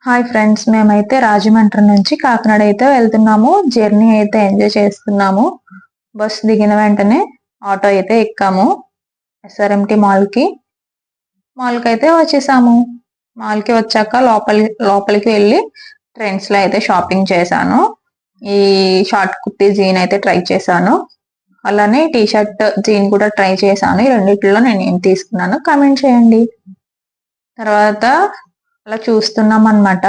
Hi friends, మేమైతే రాజమండ్రి నుంచి కాకినాడ అయితే వెళ్తున్నాము. జర్నీ అయితే ఎంజాయ్ చేస్తున్నాము. బస్ దిగిన వెంటనే ఆటో అయితే ఎక్కాము. ఎస్ఆర్ఎంటి మాల్కి అయితే వచ్చేసాము. మాల్కి వచ్చాక లోపలికి వెళ్ళి ట్రెండ్స్ లో అయితే షాపింగ్ చేశాను. ఈ షార్ట్ కుర్తీ జీన్ అయితే ట్రై చేశాను. అలానే టీ షర్ట్ జీన్ కూడా ట్రై చేశాను. ఈ రెండిట్లో నేను ఏం తీసుకున్నాను కామెంట్ చేయండి. తర్వాత అలా చూస్తున్నాం అనమాట.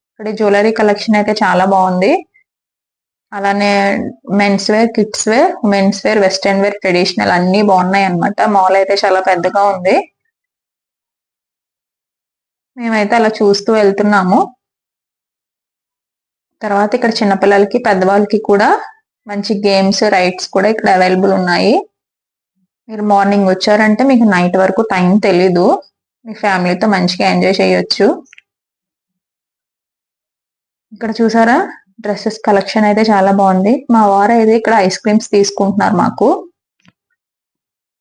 ఇక్కడ జ్యువెలరీ కలెక్షన్ అయితే చాలా బాగుంది. అలానే men's wear, kids wear, women's wear, western wear, traditional అన్ని బాగున్నాయి అనమాట. మాల్ అయితే చాలా పెద్దగా ఉంది. మేమైతే అలా చూస్తూ వెళ్తున్నాము. తర్వాత ఇక్కడ చిన్నపిల్లలకి పెద్దవాళ్ళకి కూడా మంచి గేమ్స్, రైడ్స్ కూడా ఇక్కడ అవైలబుల్ ఉన్నాయి. మీరు మార్నింగ్ వచ్చారంటే మీకు నైట్ వరకు టైం తెలీదు. మీ ఫ్యామిలీతో మంచిగా ఎంజాయ్ చేయొచ్చు. ఇక్కడ చూసారా, డ్రెస్సెస్ కలెక్షన్ అయితే చాలా బాగుంది. మా వారు అయితే ఇక్కడ ఐస్ క్రీమ్స్ తీసుకుంటున్నారు మాకు.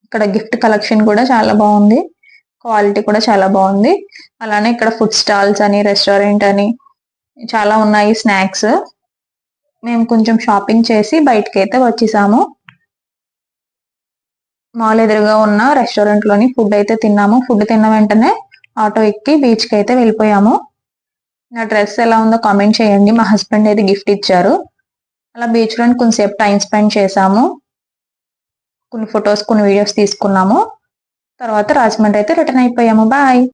ఇక్కడ గిఫ్ట్ కలెక్షన్ కూడా చాలా బాగుంది. క్వాలిటీ కూడా చాలా బాగుంది. అలానే ఇక్కడ ఫుడ్ స్టాల్స్ అని, రెస్టారెంట్ అని చాలా ఉన్నాయి. స్నాక్స్. మేము కొంచెం షాపింగ్ చేసి బయటకి అయితే వచ్చేసాము. మాల్ ఎదురుగా ఉన్న రెస్టారెంట్ లోని ఫుడ్ అయితే తిన్నాము. ఫుడ్ తిన్న వెంటనే ఆటో ఎక్కి బీచ్ కి అయితే వెళ్ళిపోయాము. నా డ్రెస్ ఎలా ఉందో కామెంట్ చేయండి. మా హస్బెండ్ అయితే గిఫ్ట్ ఇచ్చారు. అలా బీచ్ లో కొంచెంసేపు టైం స్పెండ్ చేసాము. కొన్ని ఫొటోస్, కొన్ని వీడియోస్ తీసుకున్నాము. తర్వాత రాజమండ్రి అయితే రిటర్న్ అయిపోయాము. బాయ్.